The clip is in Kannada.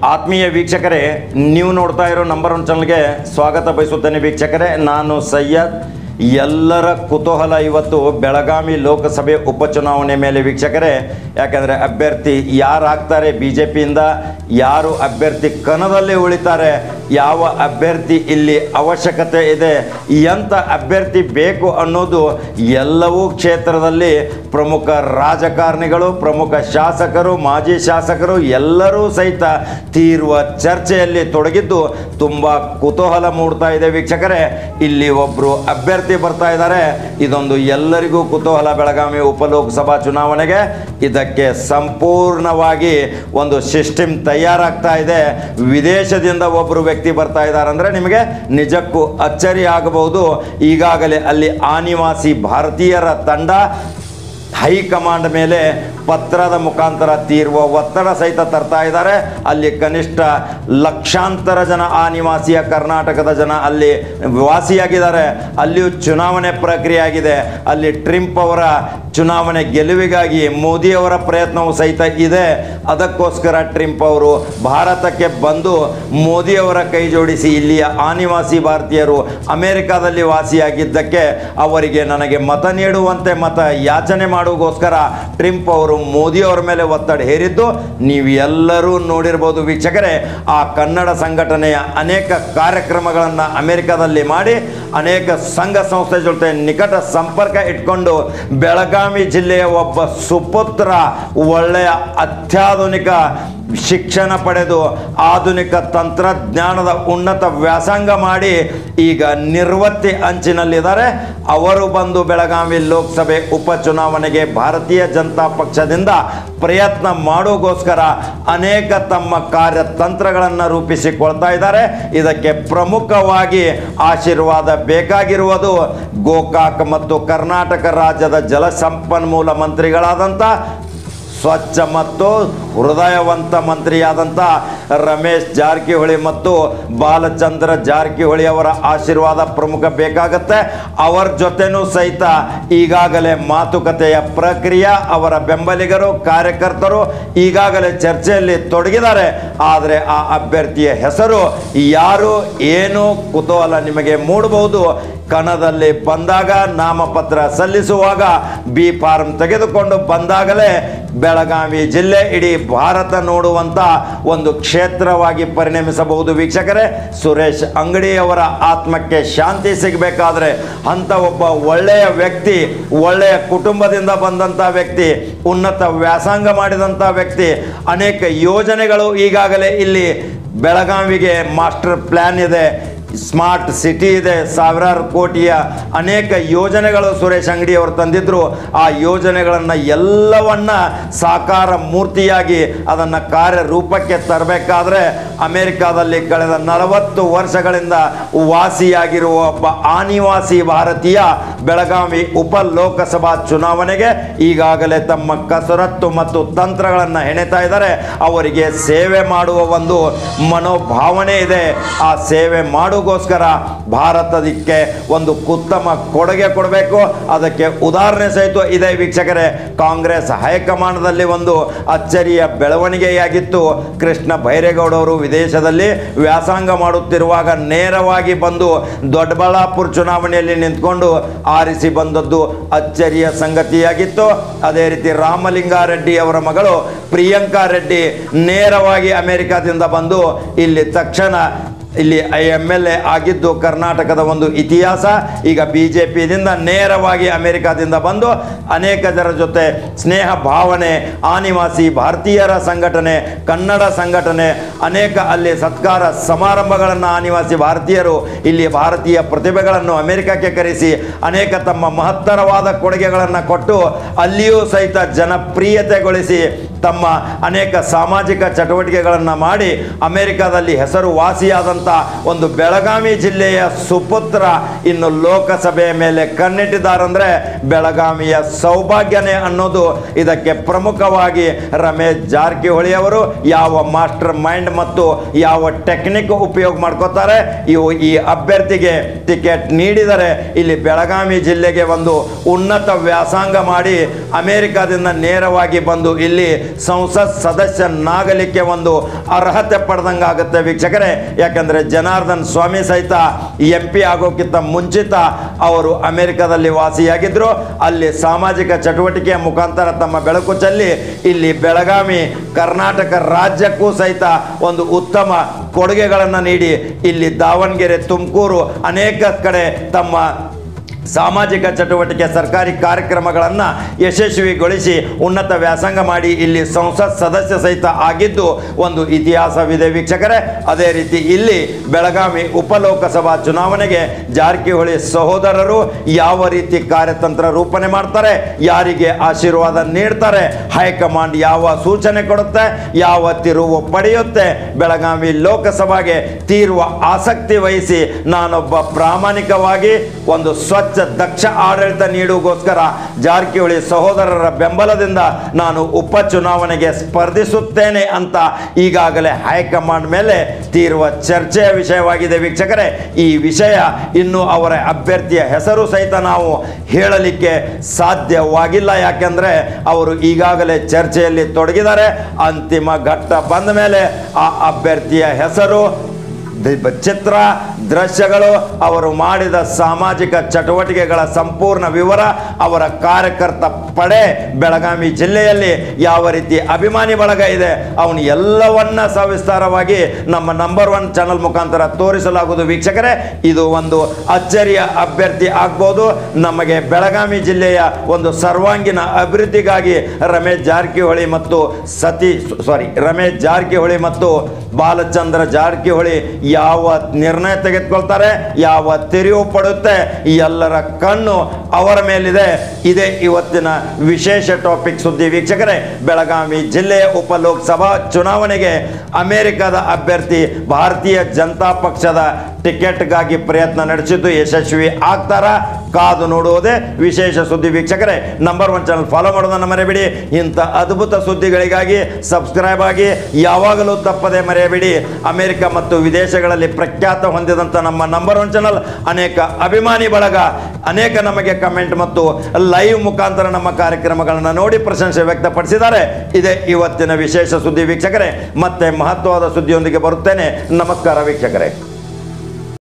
ಆತ್ಮೀಯ ವೀಕ್ಷಕರೇ, ನೀವು ನೋಡ್ತಾ ಇರೋ ನಂಬರ್ 1 ಚಾನಲ್ಗೆ ಸ್ವಾಗತ ಬಯಸುತ್ತೇನೆ ವೀಕ್ಷಕರೇ. ನಾನು ಸೈಯದ್. ಎಲ್ಲರ ಕುತೂಹಲ ಇವತ್ತು ಬೆಳಗಾವಿ ಲೋಕಸಭೆ ಉಪಚುನಾವಣೆ ಮೇಲೆ ವೀಕ್ಷಕರೇ. ಯಾಕಂದರೆ ಅಭ್ಯರ್ಥಿ ಯಾರಾಗ್ತಾರೆ, ಬಿ ಜೆ ಪಿಯಿಂದ ಯಾರು ಅಭ್ಯರ್ಥಿ ಕಣದಲ್ಲಿ ಉಳಿತಾರೆ, ಯಾವ ಅಭ್ಯರ್ಥಿ ಇಲ್ಲಿ ಅವಶ್ಯಕತೆ ಇದೆ, ಎಂಥ ಅಭ್ಯರ್ಥಿ ಬೇಕು ಅನ್ನೋದು ಎಲ್ಲವೂ ಕ್ಷೇತ್ರದಲ್ಲಿ ಪ್ರಮುಖ ರಾಜಕಾರಣಿಗಳು, ಪ್ರಮುಖ ಶಾಸಕರು, ಮಾಜಿ ಶಾಸಕರು ಎಲ್ಲರೂ ಸಹಿತ ತೀವ್ರ ಚರ್ಚೆಯಲ್ಲಿ ತೊಡಗಿದ್ದು ತುಂಬ ಕುತೂಹಲ ಮೂಡ್ತಾ ಇದೆ ವೀಕ್ಷಕರೇ. ಇಲ್ಲಿ ಒಬ್ಬರು ಅಭ್ಯರ್ಥಿ ಬರ್ತಾ ಇದ್ದಾರೆ. ಇದೊಂದು ಎಲ್ಲರಿಗೂ ಕುತೂಹಲ. ಬೆಳಗಾವಿ ಉಪಲೋಕಸಭಾ ಚುನಾವಣೆಗೆ ಇದಕ್ಕೆ ಸಂಪೂರ್ಣವಾಗಿ ಒಂದು ಸಿಸ್ಟಮ್ ತಯಾರಾಗ್ತಾ ಇದೆ. ವಿದೇಶದಿಂದ ಒಬ್ಬರು ವ್ಯಕ್ತಿ ಬರ್ತಾ ಇದ್ದಾರೆ ಅಂದರೆ ನಿಮಗೆ ನಿಜಕ್ಕೂ ಅಚ್ಚರಿ ಆಗಬಹುದು. ಈಗಾಗಲೇ ಅಲ್ಲಿ ಅನಿವಾಸಿ ಭಾರತೀಯರ ತಂಡ ಹೈಕಮಾಂಡ್ ಮೇಲೆ ಪತ್ರದ ಮುಖಾಂತರ ತೀರುವ ಒತ್ತಡ ಸಹಿತ ತರ್ತಾ ಇದ್ದಾರೆ. ಅಲ್ಲಿ ಕನಿಷ್ಠ ಲಕ್ಷಾಂತರ ಜನ ಅನಿವಾಸಿಯ ಕರ್ನಾಟಕದ ಜನ ಅಲ್ಲಿ ವಾಸಿಯಾಗಿದ್ದಾರೆ. ಅಲ್ಲಿಯೂ ಚುನಾವಣೆ ಪ್ರಕ್ರಿಯೆ ಆಗಿದೆ. ಅಲ್ಲಿ ಟ್ರಂಪ್ ಅವರ ಚುನಾವಣೆ ಗೆಲುವಿಗಾಗಿ ಮೋದಿಯವರ ಪ್ರಯತ್ನವೂ ಸಹಿತ ಇದೆ. ಅದಕ್ಕೋಸ್ಕರ ಟ್ರಂಪ್ ಅವರು ಭಾರತಕ್ಕೆ ಬಂದು ಮೋದಿಯವರ ಕೈ ಜೋಡಿಸಿ ಇಲ್ಲಿಯ ಅನಿವಾಸಿ ಭಾರತೀಯರು ಅಮೆರಿಕಾದಲ್ಲಿ ವಾಸಿಯಾಗಿದ್ದಕ್ಕೆ ಅವರಿಗೆ ನನಗೆ ಮತ ನೀಡುವಂತೆ ಮತ ಯಾಚನೆ ಮಾಡುವುದಕ್ಕೋಸ್ಕರ ಟ್ರಂಪ್ ಅವರು ಮೋದಿಯವರ ಮೇಲೆ ಒತ್ತಡ ಹೇರಿದ್ದು ನೀವು ಎಲ್ಲರೂ ನೋಡಿರ್ಬೋದು ವೀಕ್ಷಕರೇ. ಆ ಕನ್ನಡ ಸಂಘಟನೆಯ ಅನೇಕ ಕಾರ್ಯಕ್ರಮಗಳನ್ನು ಅಮೆರಿಕಾದಲ್ಲಿ ಮಾಡಿ ಅನೇಕ ಸಂಘ ಸಂಸ್ಥೆ ಜೊತೆ ನಿಕಟ ಸಂಪರ್ಕ ಇಟ್ಕೊಂಡು ಬೆಳಗಾವಿ ಜಿಲ್ಲೆಯ ಒಬ್ಬ ಸುಪುತ್ರ ಒಳ್ಳೆಯ ಅತ್ಯಾಧುನಿಕ ಶಿಕ್ಷಣ ಪಡೆದು ಆಧುನಿಕ ತಂತ್ರಜ್ಞಾನದ ಉನ್ನತ ವ್ಯಾಸಂಗ ಮಾಡಿ ಈಗ ನಿರ್ವತ್ತಿ ಅಂಚಿನಲ್ಲಿದ್ದಾರೆ. ಅವರು ಬಂದು ಬೆಳಗಾವಿ ಲೋಕಸಭೆ ಉಪಚುನಾವಣೆಗೆ ಭಾರತೀಯ ಜನತಾ ಪಕ್ಷದಿಂದ ಪ್ರಯತ್ನ ಮಾಡೋಗೋಸ್ಕರ ಅನೇಕ ತಮ್ಮ ಕಾರ್ಯತಂತ್ರಗಳನ್ನು ರೂಪಿಸಿಕೊಳ್ತಾ ಇದ್ದಾರೆ. ಇದಕ್ಕೆ ಪ್ರಮುಖವಾಗಿ ಆಶೀರ್ವಾದ ಬೇಕಾಗಿರುವುದು ಗೋಕಾಕ್ ಮತ್ತು ಕರ್ನಾಟಕ ರಾಜ್ಯದ ಜಲಸಂಪನ್ಮೂಲ ಮಂತ್ರಿಗಳಾದಂಥ ಸ್ವಚ್ಛ ಮತ್ತು ಹೃದಯವಂತ ಮಂತ್ರಿಯಾದಂಥ ರಮೇಶ್ ಜಾರಕಿಹೊಳಿ ಮತ್ತು ಬಾಲಚಂದ್ರ ಜಾರಕಿಹೊಳಿ ಅವರ ಆಶೀರ್ವಾದ ಪ್ರಮುಖ ಬೇಕಾಗುತ್ತೆ. ಅವರ ಜೊತೆನೂ ಸಹಿತ ಈಗಾಗಲೇ ಮಾತುಕತೆಯ ಪ್ರಕ್ರಿಯೆ, ಅವರ ಬೆಂಬಲಿಗರು, ಕಾರ್ಯಕರ್ತರು ಈಗಾಗಲೇ ಚರ್ಚೆಯಲ್ಲಿ ತೊಡಗಿದ್ದಾರೆ. ಆದರೆ ಆ ಅಭ್ಯರ್ಥಿಯ ಹೆಸರು ಯಾರು, ಏನು ಕುತೂಹಲ ನಿಮಗೆ ಮೂಡಬಹುದು. ಕಣದಲ್ಲಿ ಬಂದಾಗ, ನಾಮಪತ್ರ ಸಲ್ಲಿಸುವಾಗ, ಬಿ ಫಾರ್ಮ್ ತೆಗೆದುಕೊಂಡು ಬಂದಾಗಲೇ ಬೆಳಗಾವಿ ಜಿಲ್ಲೆ ಇಡೀ ಭಾರತ ನೋಡುವಂಥ ಒಂದು ಕ್ಷೇತ್ರವಾಗಿ ಪರಿಣಮಿಸಬಹುದು ವೀಕ್ಷಕರೇ. ಸುರೇಶ್ ಅಂಗಡಿ ಅವರ ಆತ್ಮಕ್ಕೆ ಶಾಂತಿ ಸಿಗಬೇಕಾದ್ರೆ ಅಂಥ ಒಬ್ಬ ಒಳ್ಳೆಯ ವ್ಯಕ್ತಿ, ಒಳ್ಳೆಯ ಕುಟುಂಬದಿಂದ ಬಂದಂಥ ವ್ಯಕ್ತಿ, ಉನ್ನತ ವ್ಯಾಸಂಗ ಮಾಡಿದಂಥ ವ್ಯಕ್ತಿ, ಅನೇಕ ಯೋಜನೆಗಳು ಈಗಾಗಲೇ ಇಲ್ಲಿ ಬೆಳಗಾವಿಗೆ ಮಾಸ್ಟರ್ ಪ್ಲ್ಯಾನ್ ಇದೆ, ಸ್ಮಾರ್ಟ್ ಸಿಟಿ ಇದೆ, ಸಾವಿರಾರು ಕೋಟಿಯ ಅನೇಕ ಯೋಜನೆಗಳು ಸುರೇಶ್ ಅಂಗಡಿ ಅವರು ತಂದಿದ್ದರು. ಆ ಯೋಜನೆಗಳನ್ನು ಎಲ್ಲವನ್ನ ಸಾಕಾರ ಮೂರ್ತಿಯಾಗಿ ಅದನ್ನು ಕಾರ್ಯರೂಪಕ್ಕೆ ತರಬೇಕಾದ್ರೆ ಅಮೆರಿಕಾದಲ್ಲಿ ಕಳೆದ 40 ವರ್ಷಗಳಿಂದ ವಾಸಿಯಾಗಿರುವ ಒಬ್ಬ ಅನಿವಾಸಿ ಭಾರತೀಯ ಬೆಳಗಾವಿ ಉಪ ಲೋಕಸಭಾ ಚುನಾವಣೆಗೆ ಈಗಾಗಲೇ ತಮ್ಮ ಕಸರತ್ತು ಮತ್ತು ತಂತ್ರಗಳನ್ನು ಹೆಣೆತಾ ಇದ್ದಾರೆ. ಅವರಿಗೆ ಸೇವೆ ಮಾಡುವ ಒಂದು ಮನೋಭಾವನೆ ಇದೆ. ಆ ಸೇವೆ ಗೋಸ್ಕರ ಭಾರತದಕ್ಕೆ ಒಂದು ಉತ್ತಮ ಕೊಡುಗೆ ಕೊಡಬೇಕು. ಅದಕ್ಕೆ ಉದಾಹರಣೆ ಸಹಿತ ಇದೆ ವೀಕ್ಷಕರೇ. ಕಾಂಗ್ರೆಸ್ ಹೈಕಮಾಂಡ್ದಲ್ಲಿ ಒಂದು ಅಚ್ಚರಿಯ ಬೆಳವಣಿಗೆಯಾಗಿತ್ತು. ಕೃಷ್ಣ ಬೈರೇಗೌಡವರು ವಿದೇಶದಲ್ಲಿ ವ್ಯಾಸಂಗ ಮಾಡುತ್ತಿರುವಾಗ ನೇರವಾಗಿ ಬಂದು ದೊಡ್ಡಬಳ್ಳಾಪುರ ಚುನಾವಣೆಯಲ್ಲಿ ನಿಂತ್ಕೊಂಡು ಆರಿಸಿ ಬಂದದ್ದು ಅಚ್ಚರಿಯ ಸಂಗತಿಯಾಗಿತ್ತು. ಅದೇ ರೀತಿ ರಾಮಲಿಂಗಾರೆಡ್ಡಿ ಅವರ ಮಗಳು ಪ್ರಿಯಾಂಕಾ ರೆಡ್ಡಿ ನೇರವಾಗಿ ಅಮೆರಿಕಾದಿಂದ ಬಂದು ಇಲ್ಲಿ ತಕ್ಷಣ ಇಲ್ಲಿ MLA ಆಗಿದ್ದು ಕರ್ನಾಟಕದ ಒಂದು ಇತಿಹಾಸ. ಈಗ BJPದಿಂದ ನೇರವಾಗಿ ಅಮೆರಿಕಾದಿಂದ ಬಂದು ಅನೇಕ ಜನರ ಜೊತೆ ಸ್ನೇಹ ಭಾವನೆ, ಅನಿವಾಸಿ ಭಾರತೀಯರ ಸಂಘಟನೆ, ಕನ್ನಡ ಸಂಘಟನೆ, ಅನೇಕ ಅಲ್ಲಿ ಸತ್ಕಾರ ಸಮಾರಂಭಗಳನ್ನು ಅನಿವಾಸಿ ಭಾರತೀಯರು ಇಲ್ಲಿ ಭಾರತೀಯ ಪ್ರತಿಭೆಗಳನ್ನು ಅಮೆರಿಕಕ್ಕೆ ಕರೆಸಿ ಅನೇಕ ತಮ್ಮ ಮಹತ್ತರವಾದ ಕೊಡುಗೆಗಳನ್ನು ಕೊಟ್ಟು ಅಲ್ಲಿಯೂ ಸಹಿತ ಜನಪ್ರಿಯತೆಗೊಳಿಸಿ ತಮ್ಮ ಅನೇಕ ಸಾಮಾಜಿಕ ಚಟುವಟಿಕೆಗಳನ್ನು ಮಾಡಿ ಅಮೆರಿಕಾದಲ್ಲಿ ಹೆಸರು ವಾಸಿಯಾದಂಥ ಮಾಡುವಂಥ ಒಂದು ಬೆಳಗಾವಿ ಜಿಲ್ಲೆಯ ಸುಪುತ್ರ ಇನ್ನು ಲೋಕಸಭೆಯ ಮೇಲೆ ಕಣ್ಣಿಟ್ಟಿದ್ದಾರಂದ್ರೆ ಬೆಳಗಾವಿಯ ಸೌಭಾಗ್ಯನೇ ಅನ್ನೋದು ಇದಕ್ಕೆ ಪ್ರಮುಖವಾಗಿ ರಮೇಶ್ ಜಾರಕಿಹೊಳಿ ಅವರು ಯಾವ ಮಾಸ್ಟರ್ ಮೈಂಡ್ ಮತ್ತು ಯಾವ ಟೆಕ್ನಿಕ್ ಉಪಯೋಗ ಮಾಡ್ಕೋತಾರೆ ಈ ಅಭ್ಯರ್ಥಿಗೆ ಟಿಕೆಟ್ ನೀಡಿದರೆ ಇಲ್ಲಿ ಬೆಳಗಾವಿ ಜಿಲ್ಲೆಗೆ ಒಂದು ಉನ್ನತ ವ್ಯಾಸಂಗ ಮಾಡಿ ಅಮೆರಿಕಾದಿಂದ ನೇರವಾಗಿ ಬಂದು ಇಲ್ಲಿ ಸಂಸತ್ ಸದಸ್ಯನಾಗಲಿಕ್ಕೆ ಒಂದು ಅರ್ಹತೆ ಪಡೆದಂಗಾಗುತ್ತೆ ವೀಕ್ಷಕರೇ. ಯಾಕಂದ್ರೆ ಜನಾರ್ದನ್ ಸ್ವಾಮಿ ಸಹಿತ MP ಆಗೋಕ್ಕಿಂತ ಮುಂಚಿತ ಅವರು ಅಮೆರಿಕದಲ್ಲಿ ವಾಸಿಯಾಗಿದ್ರು. ಅಲ್ಲಿ ಸಾಮಾಜಿಕ ಚಟುವಟಿಕೆಯ ಮುಖಾಂತರ ತಮ್ಮ ಬೆಳಕು ಚೆಲ್ಲಿ ಇಲ್ಲಿ ಬೆಳಗಾವಿ ಕರ್ನಾಟಕ ರಾಜ್ಯಕ್ಕೂ ಸಹಿತ ಒಂದು ಉತ್ತಮ ಕೊಡುಗೆಗಳನ್ನು ನೀಡಿ ಇಲ್ಲಿ ದಾವಣಗೆರೆ, ತುಮಕೂರು ಅನೇಕ ಕಡೆ ತಮ್ಮ ಸಾಮಾಜಿಕ ಚಟುವಟಿಕೆ ಸರ್ಕಾರಿ ಕಾರ್ಯಕ್ರಮಗಳನ್ನು ಯಶಸ್ವಿಗೊಳಿಸಿ ಉನ್ನತ ವ್ಯಾಸಂಗ ಮಾಡಿ ಇಲ್ಲಿ ಸಂಸತ್ ಸದಸ್ಯ ಸಹಿತ ಆಗಿದ್ದು ಒಂದು ಇತಿಹಾಸವಿದೆ ವೀಕ್ಷಕರೇ. ಅದೇ ರೀತಿ ಇಲ್ಲಿ ಬೆಳಗಾವಿ ಉಪಲೋಕಸಭಾ ಚುನಾವಣೆಗೆ ಜಾರಕಿಹೊಳಿ ಸಹೋದರರು ಯಾವ ರೀತಿ ಕಾರ್ಯತಂತ್ರ ರೂಪಣೆ ಮಾಡ್ತಾರೆ, ಯಾರಿಗೆ ಆಶೀರ್ವಾದ ನೀಡ್ತಾರೆ, ಹೈಕಮಾಂಡ್ ಯಾವ ಸೂಚನೆ ಕೊಡುತ್ತೆ, ಯಾವ ತಿರುವು ಪಡೆಯುತ್ತೆ, ಬೆಳಗಾವಿ ಲೋಕಸಭೆಗೆ ತೀರುವ ಆಸಕ್ತಿ ವಹಿಸಿ ನಾನೊಬ್ಬ ಪ್ರಾಮಾಣಿಕವಾಗಿ ಒಂದು ಸ್ವಚ್ಛ ದಕ್ಷ ಆಡಳಿತ ನೀಡುವುದಕ್ಕೋಸ್ಕರ ಜಾರಕಿಹೊಳಿ ಸಹೋದರರ ಬೆಂಬಲದಿಂದ ನಾನು ಉಪಚುನಾವಣೆಗೆ ಸ್ಪರ್ಧಿಸುತ್ತೇನೆ ಅಂತ ಈಗಾಗಲೇ ಹೈಕಮಾಂಡ್ ಮೇಲೆ ತೀರುವ ಚರ್ಚೆಯ ವಿಷಯವಾಗಿದೆ ವೀಕ್ಷಕರೇ. ಈ ವಿಷಯ ಇನ್ನು ಅವರ ಅಭ್ಯರ್ಥಿಯ ಹೆಸರು ಸಹಿತ ನಾವು ಹೇಳಲಿಕ್ಕೆ ಸಾಧ್ಯವಾಗಿಲ್ಲ. ಯಾಕೆಂದ್ರೆ ಅವರು ಈಗಾಗಲೇ ಚರ್ಚೆಯಲ್ಲಿ ತೊಡಗಿದ್ದಾರೆ. ಅಂತಿಮ ಘಟ್ಟ ಬಂದ ಮೇಲೆ ಆ ಅಭ್ಯರ್ಥಿಯ ಹೆಸರು, ಚಿತ್ರ, ದೃಶ್ಯಗಳು, ಅವರು ಮಾಡಿದ ಸಾಮಾಜಿಕ ಚಟುವಟಿಕೆಗಳ ಸಂಪೂರ್ಣ ವಿವರ, ಅವರ ಕಾರ್ಯಕರ್ತ ಪಡೆ, ಬೆಳಗಾವಿ ಜಿಲ್ಲೆಯಲ್ಲಿ ಯಾವ ರೀತಿ ಅಭಿಮಾನಿ ಬಳಗ ಇದೆ, ಅವನು ಎಲ್ಲವನ್ನ ಸವಿಸ್ತಾರವಾಗಿ ನಮ್ಮ ನಂಬರ್ 1 ಚಾನಲ್ ಮುಖಾಂತರ ತೋರಿಸಲಾಗುವುದು ವೀಕ್ಷಕರೇ. ಇದು ಒಂದು ಅಚ್ಚರಿಯ ಅಭ್ಯರ್ಥಿ ಆಗ್ಬೋದು. ನಮಗೆ ಬೆಳಗಾವಿ ಜಿಲ್ಲೆಯ ಒಂದು ಸರ್ವಾಂಗೀಣ ಅಭಿವೃದ್ಧಿಗಾಗಿ ರಮೇಶ್ ಜಾರಕಿಹೊಳಿ ಮತ್ತು ಬಾಲಚಂದ್ರ ಜಾರಕಿಹೊಳಿ ಯಾವ ನಿರ್ಣಯ ತೆಗೆದುಕೊಳ್ತಾರೆ, ಯಾವ ತಿರುವು ಪಡುತ್ತೆ, ಎಲ್ಲರ ಕಣ್ಣು ಅವರ ಮೇಲಿದೆ. ಇದೇ ಇವತ್ತಿನ ವಿಶೇಷ ಟಾಪಿಕ್ ಸುದ್ದಿ ವೀಕ್ಷಕರೇ. ಬೆಳಗಾವಿ ಜಿಲ್ಲೆಯ ಉಪಲೋಕಸಭಾ ಚುನಾವಣೆಗೆ ಅಮೆರಿಕದ ಅಭ್ಯರ್ಥಿ ಭಾರತೀಯ ಜನತಾ ಪಕ್ಷದ ಟಿಕೆಟ್ಗಾಗಿ ಪ್ರಯತ್ನ ನಡೆಸಿದ್ದು ಯಶಸ್ವಿ ಆಗ್ತಾರ? ಕಾದು ನೋಡುವುದೇ ವಿಶೇಷ ಸುದ್ದಿ ವೀಕ್ಷಕರೇ. ನಂಬರ್ 1 ಚಾನಲ್ ಫಾಲೋ ಮಾಡೋದನ್ನು ಮರೆಯಬೇಡಿ. ಇಂಥ ಅದ್ಭುತ ಸುದ್ದಿಗಳಿಗಾಗಿ ಸಬ್ಸ್ಕ್ರೈಬ್ ಆಗಿ ಯಾವಾಗಲೂ ತಪ್ಪದೆ ಮರೆಯಬೇಡಿ. ಅಮೆರಿಕ ಮತ್ತು ವಿದೇಶಗಳಲ್ಲಿ ಪ್ರಖ್ಯಾತ ಹೊಂದಿದಂಥ ನಮ್ಮ ನಂಬರ್ 1 ಚಾನಲ್ ಅನೇಕ ಅಭಿಮಾನಿ ಬಳಗ, ಅನೇಕ ನಮಗೆ ಕಮೆಂಟ್ ಮತ್ತು ಲೈವ್ ಮುಖಾಂತರ ನಮ್ಮ ಕಾರ್ಯಕ್ರಮಗಳನ್ನು ನೋಡಿ ಪ್ರಶಂಸೆ ವ್ಯಕ್ತಪಡಿಸಿದ್ದಾರೆ. ಇದೇ ಇವತ್ತಿನ ವಿಶೇಷ ಸುದ್ದಿ ವೀಕ್ಷಕರೇ. ಮತ್ತೆ ಮಹತ್ವವಾದ ಸುದ್ದಿಯೊಂದಿಗೆ ಬರುತ್ತೇನೆ. ನಮಸ್ಕಾರ ವೀಕ್ಷಕರೇ.